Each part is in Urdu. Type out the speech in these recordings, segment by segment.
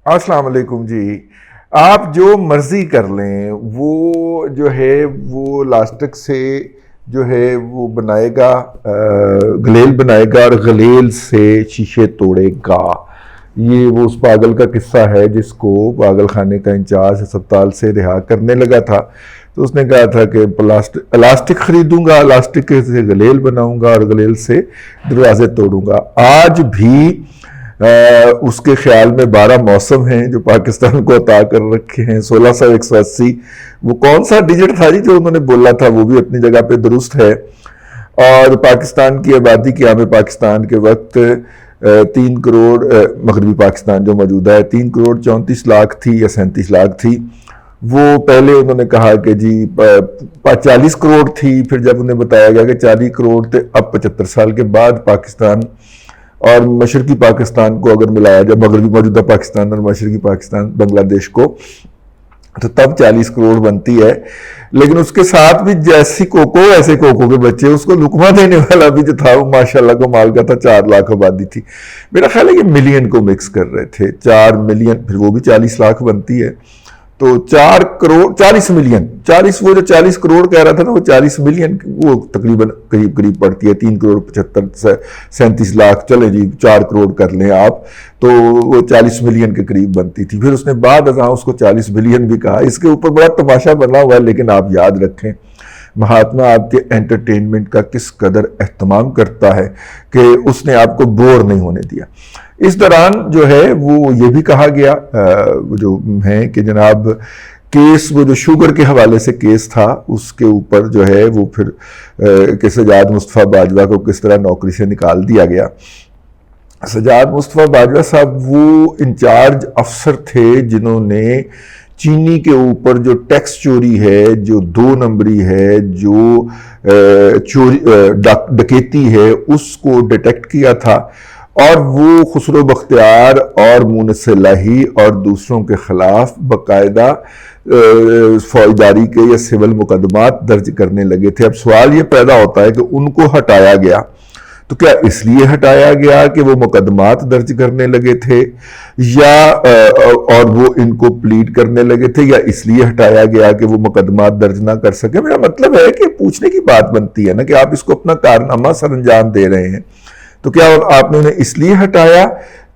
السلام علیکم جی. آپ جو مرضی کر لیں وہ جو ہے وہ لاسٹک سے جو ہے وہ بنائے گا، گلیل بنائے گا اور گلیل سے شیشے توڑے گا. یہ وہ اس پاگل کا قصہ ہے جس کو پاگل خانے کا انچارج ہسپتال سے رہا کرنے لگا تھا. تو اس نے کہا تھا کہ الاسٹک خریدوں گا، الاسٹک سے گلیل بناؤں گا اور گلیل سے دروازے توڑوں گا. آج بھی اس کے خیال میں 12 موسم ہیں جو پاکستان کو عطا کر رکھے ہیں. 1600 وہ کون سا ڈیجٹ تھا جی جو انہوں نے بولا تھا، وہ بھی اپنی جگہ پہ درست ہے. اور پاکستان کی آبادی قیام پاکستان کے وقت 3 کروڑ، مغربی پاکستان جو موجودہ ہے 3 کروڑ 34 لاکھ تھی یا 37 لاکھ تھی. وہ پہلے انہوں نے کہا کہ جی 40 کروڑ تھی، پھر جب انہیں بتایا گیا کہ 40 کروڑ تھے. اب 75 سال کے بعد پاکستان اور مشرقی پاکستان کو اگر ملایا جائے، مغربی موجودہ پاکستان اور مشرقی پاکستان بنگلہ دیش کو، تو تب 40 کروڑ بنتی ہے. لیکن اس کے ساتھ بھی جیسی کوکو ایسے کوکو کے بچے، اس کو لقمہ دینے والا بھی جو تھا وہ ماشاءاللہ کمال کا تھا. 4 لاکھ آبادی تھی. میرا خیال ہے کہ ملین کو مکس کر رہے تھے. 4 ملین، پھر وہ بھی 40 لاکھ بنتی ہے. تو 4 کروڑ 40 ملین، 40 وہ جو 40 کروڑ کہہ رہا تھا نا، وہ 40 ملین وہ تقریباً قریب پڑتی ہے. 3 کروڑ 75 37 لاکھ، چلیں جی 4 کروڑ کر لیں آپ، تو وہ 40 ملین کے قریب بنتی تھی. پھر اس نے بعد ازاں اس کو 40 ملین بھی کہا. اس کے اوپر بڑا تماشا بنا ہوا ہے. لیکن آپ یاد رکھیں مہاتما آپ کے انٹرٹینمنٹ کا کس قدر اہتمام کرتا ہے کہ اس نے آپ کو بور نہیں ہونے دیا. اس دوران جو ہے وہ یہ بھی کہا گیا جو ہے کہ جناب کیس، وہ جو شوگر کے حوالے سے کیس تھا، اس کے اوپر جو ہے وہ پھر کہ سجاد مصطفیٰ باجوہ کو کس طرح نوکری سے نکال دیا گیا. سجاد مصطفیٰ باجوہ صاحب وہ انچارج افسر تھے جنہوں نے چینی کے اوپر جو ٹیکس چوری ہے، جو 2 نمبری ہے، جو ڈکیتی ہے، اس کو ڈیٹیکٹ کیا تھا. اور وہ خسرو بختیار اور مونس الہی اور دوسروں کے خلاف باقاعدہ فوجداری کے یا سول مقدمات درج کرنے لگے تھے. اب سوال یہ پیدا ہوتا ہے کہ ان کو ہٹایا گیا تو کیا اس لیے ہٹایا گیا کہ وہ مقدمات درج کرنے لگے تھے، یا اور وہ ان کو پلیڈ کرنے لگے تھے، یا اس لیے ہٹایا گیا کہ وہ مقدمات درج نہ کر سکے؟ میرا مطلب ہے کہ پوچھنے کی بات بنتی ہے نا کہ آپ اس کو اپنا کارنامہ سر انجام دے رہے ہیں، تو کیا آپ نے انہیں اس لیے ہٹایا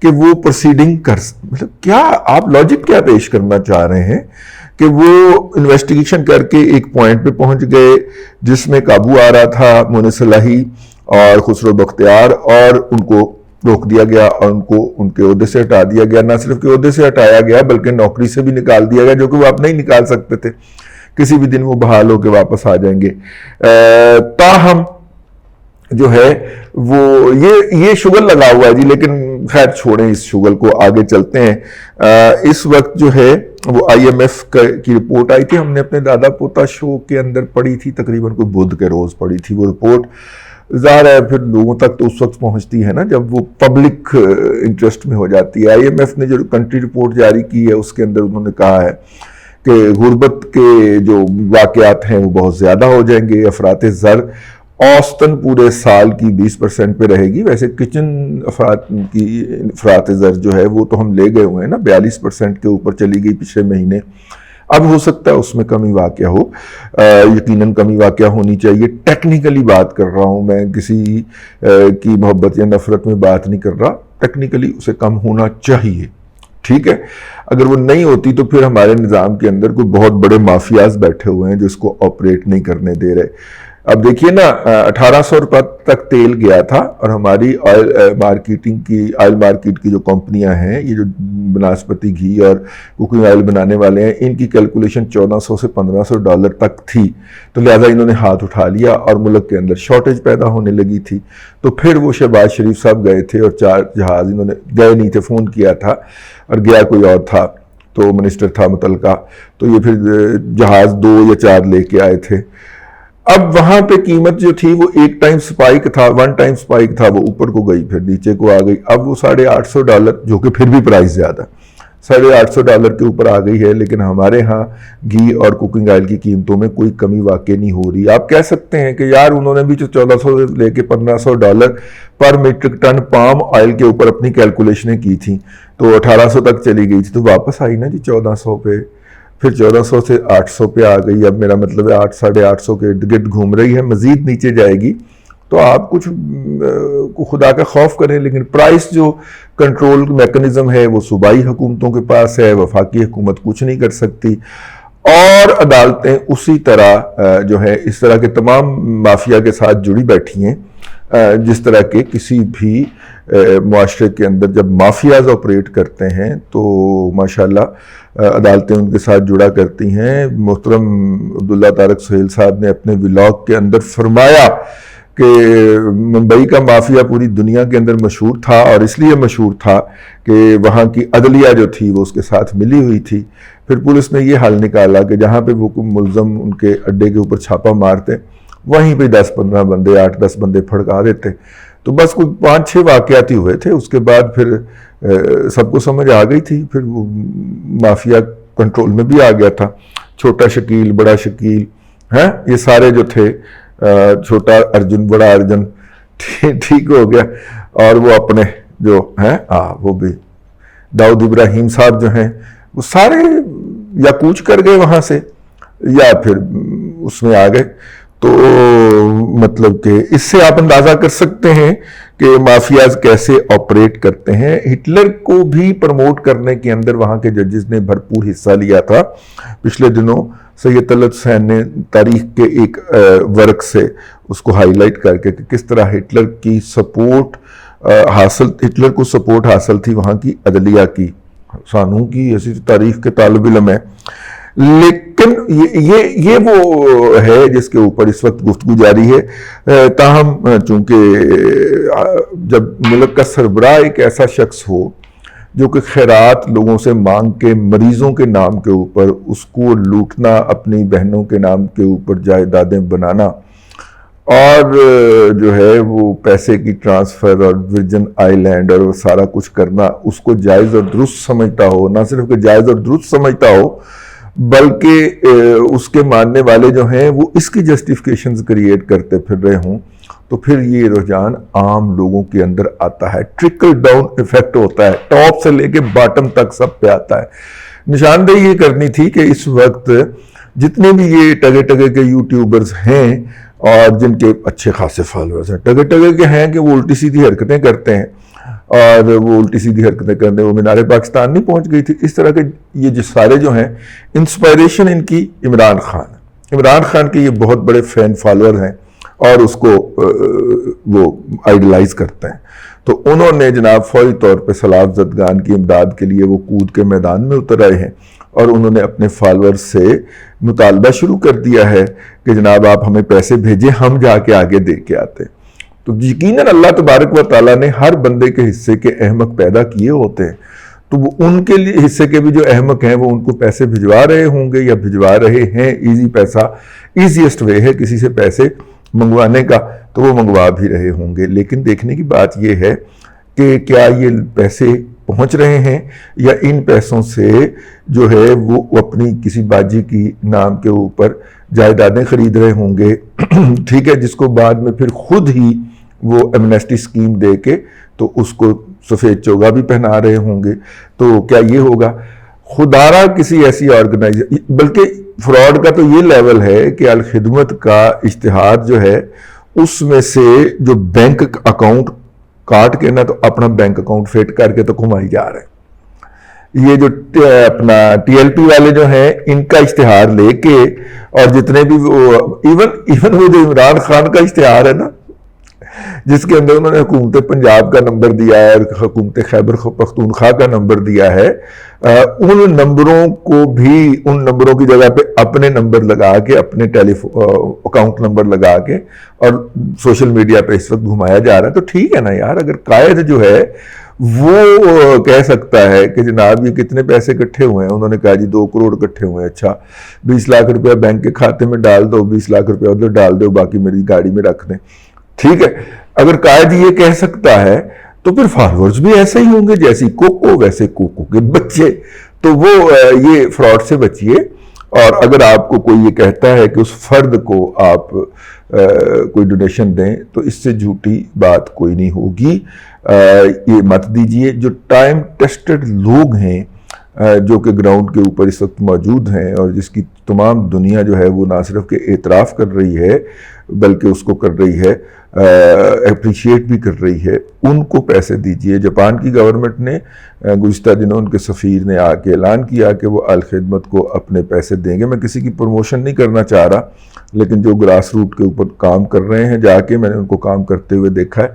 کہ وہ پروسیڈنگ مطلب کیا آپ لاجک کیا پیش کرنا چاہ رہے ہیں کہ وہ انویسٹیگیشن کر کے ایک پوائنٹ پہ پہنچ گئے جس میں قابو آ رہا تھا مونس الہی اور خسرو بختیار، اور ان کو روک دیا گیا اور ان کو ان کے عہدے سے ہٹا دیا گیا. نہ صرف کہ عہدے سے ہٹایا گیا بلکہ نوکری سے بھی نکال دیا گیا، جو کہ وہ آپ نہیں نکال سکتے تھے. کسی بھی دن وہ بحال ہو کے واپس آ جائیں گے. تاہم جو ہے وہ یہ شغل لگا ہوا ہے جی. لیکن خیر چھوڑیں اس شغل کو، آگے چلتے ہیں. اس وقت جو ہے وہ IMF کی رپورٹ آئی تھی، ہم نے اپنے دادا پوتا شو کے اندر پڑھی تھی، تقریباً کوئی بدھ کے روز پڑھی تھی وہ رپورٹ. ظاہر ہے پھر لوگوں تک تو اس وقت پہنچتی ہے نا جب وہ پبلک انٹرسٹ میں ہو جاتی ہے. IMF نے جو کنٹری رپورٹ جاری کی ہے اس کے اندر انہوں نے کہا ہے کہ غربت کے جو واقعات ہیں وہ بہت زیادہ ہو جائیں گے. افراط زر اوسطاً پورے سال کی 20% پہ رہے گی. ویسے کچن کی افراط زر جو ہے وہ تو ہم لے گئے ہوئے ہیں نا، 42% کے اوپر چلی گئی پچھلے مہینے. اب ہو سکتا ہے اس میں کمی واقع ہو، یقیناً کمی واقع ہونی چاہیے. ٹیکنیکلی بات کر رہا ہوں میں، کسی کی محبت یا نفرت میں بات نہیں کر رہا. ٹیکنیکلی اسے کم ہونا چاہیے، ٹھیک ہے. اگر وہ نہیں ہوتی تو پھر ہمارے نظام کے اندر کوئی بہت بڑے مافیاز بیٹھے ہوئے ہیں جو اس کو آپریٹ نہیں کرنے دے رہے. اب دیکھیے نا 1800 روپے تک تیل گیا تھا، اور ہماری آئل مارکیٹ کی جو کمپنیاں ہیں، یہ جو بناسپتی گھی اور کوکنگ آئل بنانے والے ہیں، ان کی کیلکولیشن $1400 سے $1500 تک تھی. تو لہٰذا انہوں نے ہاتھ اٹھا لیا اور ملک کے اندر شارٹیج پیدا ہونے لگی تھی. تو پھر وہ شہباز شریف صاحب گئے تھے اور 4 جہاز، انہوں نے گئے نہیں تھے، فون کیا تھا اور گیا کوئی اور تھا، تو منسٹر تھا متعلقہ، تو یہ پھر جہاز 2 یا 4 لے کے آئے تھے. اب وہاں پہ قیمت جو تھی وہ ایک ٹائم سپائک تھا، ون ٹائم سپائک تھا، وہ اوپر کو گئی پھر نیچے کو آ گئی. اب وہ $850، جو کہ پھر بھی پرائز زیادہ، $850 کے اوپر آ گئی ہے، لیکن ہمارے ہاں گھی اور کوکنگ آئل کی قیمتوں میں کوئی کمی واقع نہیں ہو رہی۔ آپ کہہ سکتے ہیں کہ یار انہوں نے بھی جو $1400 لے کے $1500 پر میٹرک ٹن پام آئل کے اوپر اپنی کیلکولیشنیں کی تھیں تو 1800 تک چلی گئی تھی، تو واپس آئی نا جی 1400 پہ، پھر 1400 سے 800 پہ آ گئی۔ اب میرا مطلب ہے 800-850 کے ارد گرد گھوم رہی ہے، مزید نیچے جائے گی تو آپ کچھ خدا کا خوف کریں، لیکن پرائس جو کنٹرول میکنزم ہے وہ صوبائی حکومتوں کے پاس ہے، وفاقی حکومت کچھ نہیں کر سکتی، اور عدالتیں اسی طرح جو ہے اس طرح کے تمام مافیا کے ساتھ جڑی بیٹھی ہیں، جس طرح کے کسی بھی معاشرے کے اندر جب مافیاز آپریٹ کرتے ہیں تو ماشاءاللہ عدالتیں ان کے ساتھ جڑا کرتی ہیں۔ محترم عبداللہ طارق سہیل صاحب نے اپنے ولاگ کے اندر فرمایا کہ ممبئی کا مافیا پوری دنیا کے اندر مشہور تھا، اور اس لیے مشہور تھا کہ وہاں کی عدلیہ جو تھی وہ اس کے ساتھ ملی ہوئی تھی۔ پھر پولیس نے یہ حل نکالا کہ جہاں پہ وہ ملزم ان کے اڈے کے اوپر چھاپا مارتے وہیں پہ 10-15 بندے 8-10 بندے پھڑکا دیتے، تو بس کوئی 5-6 واقعات ہی ہوئے تھے، اس کے بعد پھر سب کو سمجھ آ گئی تھی، پھر وہ مافیا کنٹرول میں بھی آ گیا تھا۔ چھوٹا شکیل، بڑا شکیل، یہ سارے جو تھے، چھوٹا ارجن بڑا ارجن ٹھیک ہو گیا، اور وہ اپنے جو ہیں وہ بھی داؤد ابراہیم صاحب جو ہیں وہ سارے یا کوچ کر گئے وہاں سے یا پھر اس میں آ گئے۔ تو مطلب کہ اس سے آپ اندازہ کر سکتے ہیں کہ مافیاز کیسے آپریٹ کرتے ہیں۔ ہٹلر کو بھی پروموٹ کرنے کے اندر وہاں کے ججز نے بھرپور حصہ لیا تھا۔ پچھلے دنوں سید طلعت حسین نے تاریخ کے ایک ورک سے اس کو ہائی لائٹ کر کے کہ کس طرح ہٹلر کو سپورٹ حاصل تھی وہاں کی عدلیہ کی، سانوں کی، ایسی تاریخ کے طالب علم ہے۔ لیکن یہ وہ ہے جس کے اوپر اس وقت گفتگو جاری ہے۔ تاہم چونکہ جب ملک کا سربراہ ایک ایسا شخص ہو جو کہ خیرات لوگوں سے مانگ کے مریضوں کے نام کے اوپر اس کو لوٹنا، اپنی بہنوں کے نام کے اوپر جائیدادیں بنانا، اور جو ہے وہ پیسے کی ٹرانسفر اور ورجن آئی لینڈ اور سارا کچھ کرنا اس کو جائز اور درست سمجھتا ہو، نہ صرف کہ جائز اور درست سمجھتا ہو بلکہ اس کے ماننے والے جو ہیں وہ اس کی جسٹیفیکیشنز کریٹ کرتے پھر رہے ہوں، تو پھر یہ رجحان عام لوگوں کے اندر آتا ہے، ٹرکل ڈاؤن ایفیکٹ ہوتا ہے، ٹاپ سے لے کے باٹم تک سب پہ آتا ہے۔ نشاندہی یہ کرنی تھی کہ اس وقت جتنے بھی یہ ٹگے ٹگے کے یوٹیوبرز ہیں اور جن کے اچھے خاصے فالورز ہیں، ٹگے ٹگے کے ہیں کہ وہ الٹی سیدھی حرکتیں کرتے ہیں، اور وہ الٹی سیدھی حرکتیں کرنے وہ مینار پاکستان نہیں پہنچ گئی تھی، اس طرح کے یہ جو سارے جو ہیں انسپائریشن ان کی عمران خان کے یہ بہت بڑے فین فالوور ہیں اور اس کو وہ آئیڈلائز کرتے ہیں۔ تو انہوں نے جناب فوری طور پہ سلاف زدگان کی امداد کے لیے وہ کود کے میدان میں اتر آئے ہیں، اور انہوں نے اپنے فالوور سے مطالبہ شروع کر دیا ہے کہ جناب آپ ہمیں پیسے بھیجیں، ہم جا کے آگے دے کے آتے ہیں۔ تو یقیناً اللہ تبارک و تعالیٰ نے ہر بندے کے حصے کے احمق پیدا کیے ہوتے ہیں، تو وہ ان کے لیے حصے کے بھی جو احمق ہیں وہ ان کو پیسے بھجوا رہے ہوں گے یا بھجوا رہے ہیں۔ ایزی پیسہ ایزیسٹ وے ہے کسی سے پیسے منگوانے کا، تو وہ منگوا بھی رہے ہوں گے، لیکن دیکھنے کی بات یہ ہے کہ کیا یہ پیسے پہنچ رہے ہیں یا ان پیسوں سے جو ہے وہ اپنی کسی باجی کی نام کے اوپر جائیدادیں خرید رہے ہوں گے، ٹھیک ہے، جس کو بعد میں پھر خود ہی وہ ایمنیسٹی سکیم دے کے تو اس کو سفید چوگا بھی پہنا رہے ہوں گے۔ تو کیا یہ ہوگا؟ خدارہ کسی ایسی آرگنائزیشن، بلکہ فراڈ کا تو یہ لیول ہے کہ الخدمت کا اشتہار جو ہے اس میں سے جو بینک اکاؤنٹ کاٹ کے نا تو اپنا بینک اکاؤنٹ فٹ کر کے تو کمائی جا رہے ہیں۔ یہ جو اپنا ٹی ایل پی والے جو ہیں ان کا اشتہار لے کے، اور جتنے بھی ایون وہ جو عمران خان کا اشتہار ہے نا جس کے اندر انہوں نے حکومت پنجاب کا نمبر دیا ہے اور حکومت خیبر پختونخوا کا نمبر دیا ہے، ان نمبروں کو بھی ان نمبروں کی جگہ پہ اپنے نمبر لگا کے، اپنے اکاؤنٹ نمبر لگا کے اور سوشل میڈیا پہ اس وقت گھمایا جا رہا ہے۔ تو ٹھیک ہے نا یار، اگر قائد جو ہے وہ کہہ سکتا ہے کہ جناب یہ کتنے پیسے اکٹھے ہوئے ہیں، انہوں نے کہا جی 2 کروڑ اکٹھے ہوئے ہیں، اچھا 20 لاکھ روپیہ بینک کے کھاتے میں ڈال دو، 20 لاکھ روپیہ ادھر ڈال دو، باقی میری گاڑی میں رکھ دیں، ٹھیک ہے۔ اگر قائد یہ کہہ سکتا ہے تو پھر فالوورز بھی ایسے ہی ہوں گے، جیسی کوکو ویسے کوکو کے بچے. تو وہ یہ فراڈ سے بچیے. اور اگر آپ کو کوئی یہ کہتا ہے کہ اس فرد کو آپ کوئی ڈونیشن دیں تو اس سے جھوٹی بات کوئی نہیں ہوگی. یہ مت دیجئے. جو ٹائم ٹیسٹڈ لوگ ہیں جو کہ گراؤنڈ کے اوپر اس وقت موجود ہیں اور جس کی تمام دنیا جو ہے وہ نہ صرف کہ اعتراف کر رہی ہے بلکہ اس کو کر رہی ہے اپریشیٹ بھی کر رہی ہے، ان کو پیسے دیجئے. جاپان کی گورنمنٹ نے گزشتہ دنوں ان کے سفیر نے آ کے اعلان کیا کہ وہ الخدمت کو اپنے پیسے دیں گے. میں کسی کی پروموشن نہیں کرنا چاہ رہا، لیکن جو گراس روٹ کے اوپر کام کر رہے ہیں جا کے میں نے ان کو کام کرتے ہوئے دیکھا ہے.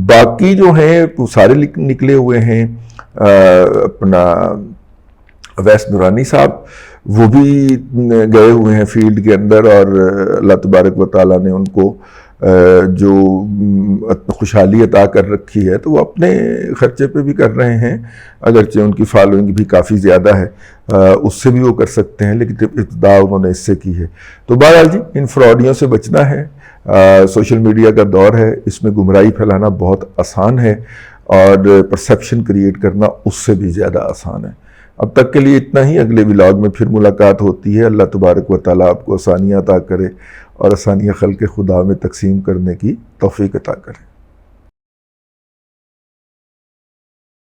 باقی جو ہیں وہ سارے نکلے ہوئے ہیں. اپنا اویس نورانی صاحب وہ بھی گئے ہوئے ہیں فیلڈ کے اندر، اور اللہ تبارک و تعالیٰ نے ان کو جو خوشحالی عطا کر رکھی ہے تو وہ اپنے خرچے پہ بھی کر رہے ہیں، اگرچہ ان کی فالوئنگ بھی کافی زیادہ ہے، اس سے بھی وہ کر سکتے ہیں، لیکن ابتدا انہوں نے اس سے کی ہے. تو بہرحال جی ان فراڈیوں سے بچنا ہے. سوشل میڈیا کا دور ہے، اس میں گمراہی پھیلانا بہت آسان ہے اور پرسیپشن کریٹ کرنا اس سے بھی زیادہ آسان ہے. اب تک کے لیے اتنا ہی. اگلے ولاگ میں پھر ملاقات ہوتی ہے. اللہ تبارک و تعالیٰ آپ کو آسانیاں عطا کرے اور آسانیاں خلق خدا میں تقسیم کرنے کی توفیق عطا کرے.